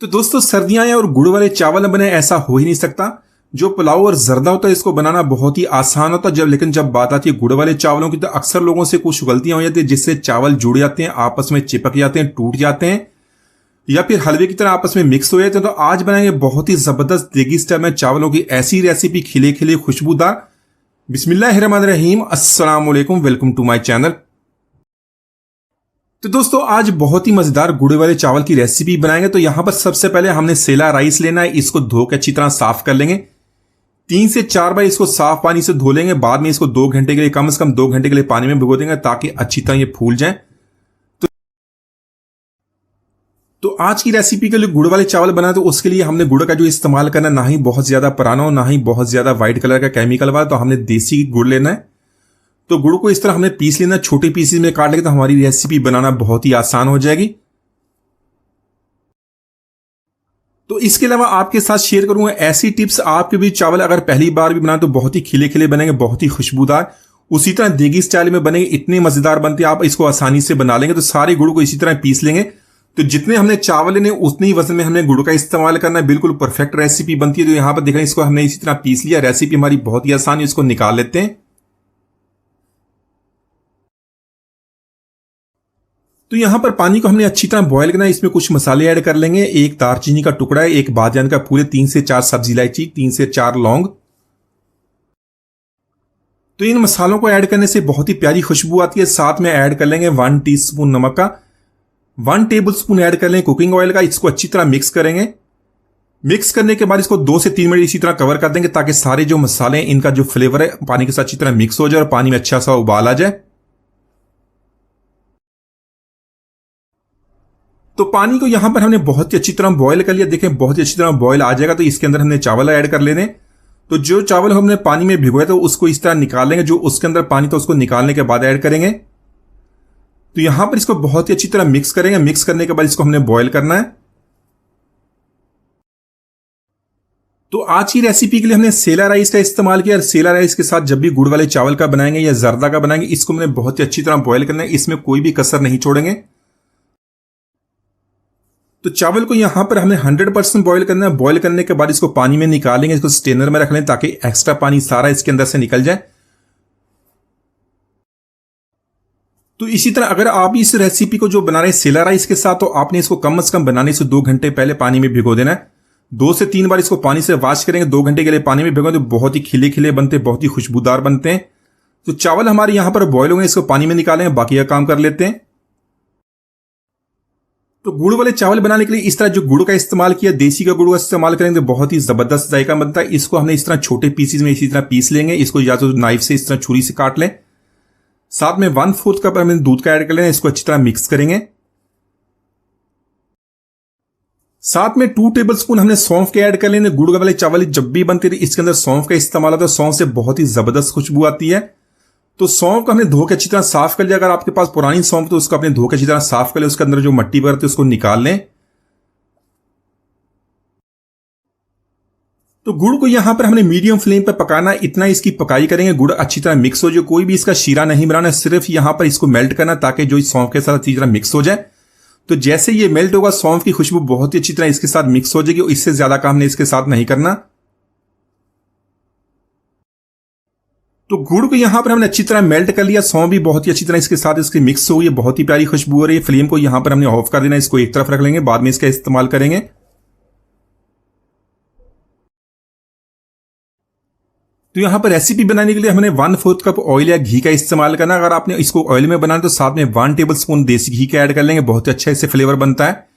तो दोस्तों सर्दियां आए और गुड़ वाले चावल न बने ऐसा हो ही नहीं सकता। जो पुलाव और जर्दा होता है इसको बनाना बहुत ही आसान होता है लेकिन जब बात आती है गुड़ वाले चावलों की तो अक्सर लोगों से कुछ गलतियां हो जाती है जिससे चावल जुड़ जाते हैं, आपस में चिपक जाते हैं, टूट जाते हैं या फिर हलवे की तरह आपस में मिक्स हो जाते हैं। तो आज बनाएंगे बहुत ही जबरदस्त देगी स्टाइल में चावलों की ऐसी रेसिपी, खिले खिले खुशबूदार। बिस्मिल्लाहिर्रहमानिर्रहीम, अस्सलाम वालेकुम, वेलकम टू माय चैनल। तो दोस्तों आज बहुत ही मजेदार गुड़ वाले चावल की रेसिपी बनाएंगे। तो यहां पर सबसे पहले हमने सेला राइस लेना है, इसको धो के अच्छी तरह साफ कर लेंगे। 3 से 4 बार इसको साफ पानी से धो लेंगे। बाद में इसको 2 घंटे के लिए, कम से कम 2 घंटे के लिए पानी में भिगो देंगे ताकि अच्छी तरह ये फूल जाए। तो आज की रेसिपी के लिए गुड़ वाले चावल बनाए तो उसके लिए हमने गुड़ का जो इस्तेमाल करना, ना ही बहुत ज्यादा पुराना हो ना ही बहुत ज्यादा व्हाइट कलर का केमिकल वाला, तो हमने देसी गुड़ लेना है। तो गुड़ को इस तरह हमने पीस लेना, छोटे पीसेस में काट लेंगे तो हमारी रेसिपी बनाना बहुत ही आसान हो जाएगी। तो इसके अलावा आपके साथ शेयर करूंगा ऐसी टिप्स, आपके भी चावल अगर पहली बार भी बनाए तो बहुत ही खिले खिले बनेंगे, बहुत ही खुशबूदार, उसी तरह देगी स्टाइल में बनेंगे, इतने मजेदार बनते हैं। आप इसको आसानी से बना लेंगे। तो सारे गुड़ को इसी तरह पीस लेंगे। तो जितने हमने चावल लेने उतने ही वजन में हमने गुड़ का इस्तेमाल करना है। बिल्कुल परफेक्ट रेसिपी बनती है। तो यहां पर देख रहे हैं, इसको हमने इसी तरह पीस लिया। रेसिपी हमारी बहुत ही आसान है, इसको निकाल लेते हैं। तो यहां पर पानी को हमने अच्छी तरह बॉयल करना है। इसमें कुछ मसाले ऐड कर लेंगे। 1 दालचीनी का टुकड़ा है, 1 बादियान का पूरे, 3 से 4 सब्जी इलायची, 3 से 4 लौंग। तो इन मसालों को ऐड करने से बहुत ही प्यारी खुशबू आती है। साथ में ऐड कर लेंगे 1 टीस्पून नमक का, 1 टेबल स्पून ऐड कर लेंगे कुकिंग ऑयल का। इसको अच्छी तरह मिक्स करेंगे। मिक्स करने के बाद इसको 2 से 3 मिनट इसी तरह कवर कर देंगे ताकि सारे जो मसाले हैं इनका जो फ्लेवर है पानी के साथ अच्छी तरह मिक्स हो जाए और पानी में अच्छा सा उबाल आ जाए। तो पानी को यहां पर हमने बहुत ही अच्छी तरह बॉयल कर लिया। देखें बहुत ही अच्छी तरह बॉयल आ जाएगा तो इसके अंदर हमने चावल ऐड कर लेने। तो जो चावल हमने पानी में भिगोया तो उसको इस तरह निकाल लेंगे। जो उसके अंदर पानी था उसको निकालने के बाद ऐड करेंगे। तो यहां पर इसको बहुत ही अच्छी तरह मिक्स करेंगे। मिक्स करने के बाद इसको हमने बॉयल करना है। तो आज की रेसिपी के लिए हमने सेला राइस का इस्तेमाल किया। सेला राइस के साथ जब भी गुड़ वाले चावल का बनाएंगे या जर्दा का बनाएंगे, इसको हमने बहुत ही अच्छी तरह बॉयल करना है। इसमें कोई भी कसर नहीं छोड़ेंगे। तो चावल को यहां पर हमें 100% बॉयल करना है। बॉयल करने के बाद इसको पानी में निकालेंगे, इसको स्ट्रेनर में रख लें ताकि एक्स्ट्रा पानी सारा इसके अंदर से निकल जाए। तो इसी तरह अगर आप इस रेसिपी को जो बना रहे हैं सेला राइस के साथ, तो आपने इसको कम से कम बनाने से 2 घंटे पहले पानी में भिगो देना है। 2 से 3 बार इसको पानी से वॉश करेंगे। 2 घंटे के लिए पानी में भिगो तो बहुत ही खिले खिले बनते हैं, बहुत ही खुशबूदार बनते हैं। तो चावल हमारे यहां पर बॉयल हो गए, इसको पानी में निकालेंगे, बाकी का काम कर लेते हैं। तो गुड़ वाले चावल बनाने के लिए इस तरह जो गुड़ का इस्तेमाल किया, देसी का गुड़ का इस्तेमाल करेंगे तो बहुत ही जबरदस्त जायका बनता है। इसको हमने इस तरह छोटे पीसेस में इसी तरह पीस लेंगे। इसको या तो नाइफ से इस तरह छुरी से काट लें। साथ में 1/4 कप हमने दूध का ऐड कर लेना। इसको अच्छी तरह मिक्स करेंगे। साथ में 2 टेबल स्पून हमने सौंफ के ऐड कर लेने। गुड़ वाले चावल जब भी बनते थे इसके अंदर सौंफ का इस्तेमाल होता है। सौंफ से बहुत ही जबरदस्त खुशबू आती है। तो सौंफ को हमने धो के अच्छी तरह साफ कर लिया। अगर आपके पास पुरानी सौंफ तो उसको अपने धो के अच्छी तरह साफ कर ले, उसके अंदर जो मट्टी वगैरह थी उसको निकाल लें। तो गुड़ को यहां पर हमने मीडियम फ्लेम पर पकाना, इतना इसकी पकाई करेंगे गुड़ अच्छी तरह मिक्स हो जाए। कोई भी इसका शीरा नहीं बनाना, सिर्फ यहां पर इसको मेल्ट करना ताकि जो सौंफ के साथ अच्छी तरह मिक्स हो जाए। तो जैसे ये मेल्ट होगा सौंफ की खुशबू बहुत ही अच्छी तरह इसके साथ मिक्स हो जाएगी और इससे ज्यादा काम हमने इसके साथ नहीं करना। तो गुड़ को यहां पर हमने अच्छी तरह मेल्ट कर लिया। सौंफ भी बहुत ही अच्छी तरह इसके साथ इसकी मिक्स हो गई, बहुत ही प्यारी खुशबू हो रही है। फ्लेम को यहां पर हमने ऑफ कर देना, इसको एक तरफ रख लेंगे, बाद में इसका इस्तेमाल करेंगे। तो यहां पर रेसिपी बनाने के लिए हमने 1/4 कप ऑयल या घी का इस्तेमाल करना। अगर आपने इसको ऑयल में बनाना तो साथ में 1 टेबल स्पून देसी घी का ऐड कर लेंगे, बहुत अच्छा इससे फ्लेवर बनता है।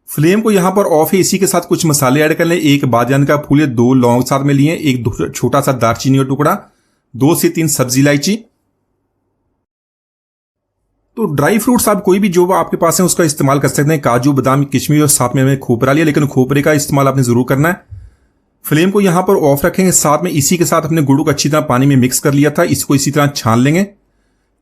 फ्लेम को यहां पर ऑफ है। इसी के साथ कुछ मसाले ऐड कर लें। 1 बादियान का फूल, 2 लौंग साथ में लिए, 1 छोटा सा दालचीनी का टुकड़ा, 2 से 3 सब्जी इलायची। तो ड्राई फ्रूट्स आप कोई भी जो आपके पास है उसका इस्तेमाल कर सकते हैं, काजू, बादाम, किशमिश, और साथ में हमें खोपरा लिया, लेकिन खोपरे का इस्तेमाल आपने जरूर करना है। फ्लेम को यहां पर ऑफ रखेंगे। साथ में इसी के साथ अपने गुड़ को अच्छी तरह पानी में मिक्स कर लिया था, इसको इसी तरह छान लेंगे।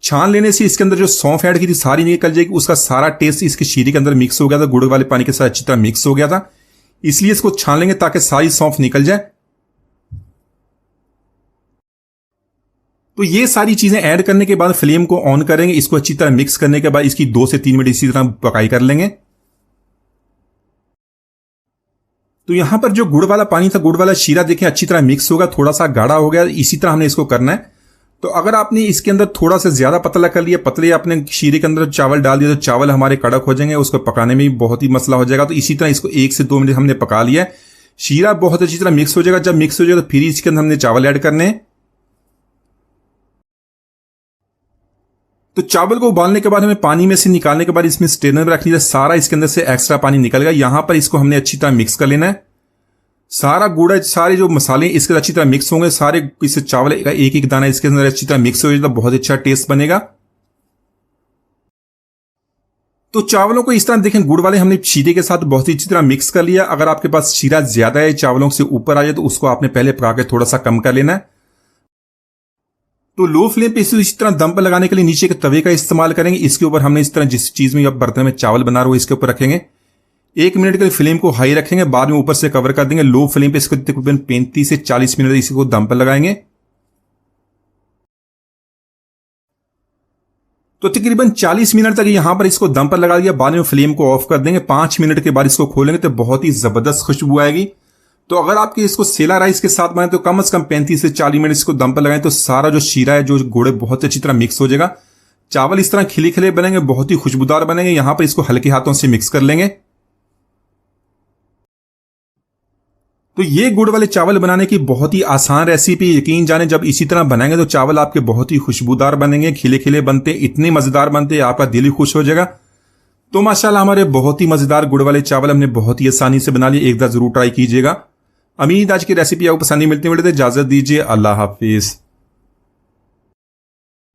छान लेने से इसके अंदर जो सौंफ ऐड की थी सारी निकल जाएगी, उसका सारा टेस्ट इसके शीरे के अंदर मिक्स हो गया था, गुड़ वाले पानी के साथ अच्छी तरह मिक्स हो गया था। इसलिए इसको छान लेंगे ताकि सारी सौंफ निकल जाए। तो ये सारी चीजें ऐड करने के बाद फ्लेम को ऑन करेंगे। इसको अच्छी तरह मिक्स करने के बाद इसकी 2 से 3 मिनट इसी तरह पकाई कर लेंगे। तो यहाँ पर जो गुड़ वाला पानी था, गुड़ वाला शीरा देखें अच्छी तरह मिक्स होगा, थोड़ा सा गाढ़ा हो गया, इसी तरह हमने इसको करना है। तो अगर आपने इसके अंदर थोड़ा सा ज्यादा पतला कर लिया, पतले आपने शीरे के अंदर चावल डाल दिया तो चावल हमारे कड़क हो जाएंगे, उसको पकाने में भी बहुत ही मसला हो जाएगा। तो इसी तरह इसको 1 से 2 मिनट हमने पका लिया है। शीरा बहुत अच्छी तरह मिक्स हो जाएगा। जब मिक्स हो जाएगा तो फिर इसके अंदर हमने चावल ऐड करने हैं। तो चावल को उबालने के बाद हमें पानी में से निकालने के बाद इसमें स्ट्रेनर में रख लिया, सारा इसके अंदर से एक्स्ट्रा पानी निकल गया। यहां पर इसको हमने अच्छी तरह मिक्स कर लेना है। सारा गुड़, सारे जो मसाले इसके अच्छी तरह मिक्स होंगे, सारे इस चावल का एक एक दाना इसके अंदर अच्छी तरह मिक्स हो जाए तो बहुत अच्छा टेस्ट बनेगा। तो चावलों को इस तरह देखें, गुड़ वाले हमने शीरे के साथ बहुत ही अच्छी तरह मिक्स कर लिया। अगर आपके पास शीरा ज्यादा है, चावलों से ऊपर आ जाए, तो उसको आपने पहले पका के थोड़ा सा कम कर लेना है। तो लो फ्लेम पे इसी तरह दम पर लगाने के लिए नीचे के तवे का इस्तेमाल करेंगे। इसके ऊपर हमने इस तरह जिस चीज में बर्तन में चावल बना रहे हो इसके ऊपर रखेंगे। 1 मिनट के लिए फ्लेम को हाई रखेंगे, बाद में ऊपर से कवर कर देंगे। लो फ्लेम पे इसको तकरीबन 35 से 40 मिनट इसको दम पर लगाएंगे। तो तकरीबन 40 मिनट तक यहां पर इसको दम पर लगा दिया, बाद में फ्लेम को ऑफ कर देंगे। 5 मिनट के बाद इसको खोलेंगे तो बहुत ही जबरदस्त खुशबू आएगी। तो अगर आपके इसको सेला राइस के साथ बनाए तो कम से कम 35 से 40 मिनट इसको दम पर लगाएं, तो सारा जो शीरा है, जो गुड़ है, बहुत अच्छी तरह मिक्स हो जाएगा। चावल इस तरह खिले खिले बनेंगे, बहुत ही खुशबूदार बनेंगे। यहां पर इसको हल्के हाथों से मिक्स कर लेंगे। तो ये गुड़ वाले चावल बनाने की बहुत ही आसान रेसिपी, यकीन जाने जब इसी तरह बनाएंगे तो चावल आपके बहुत ही खुशबूदार बनेंगे, खिले खिले बनते, इतने मजेदार बनते, आपका दिल ही खुश हो जाएगा। तो माशाल्लाह हमारे बहुत ही मजेदार गुड़ वाले चावल हमने बहुत ही आसानी से बना लिए। एक बार जरूर ट्राई कीजिएगा। उम्मीद आज की रेसिपी आपको पसंद नहीं मिलती। इजाजत दीजिए, अल्लाह हाफिज।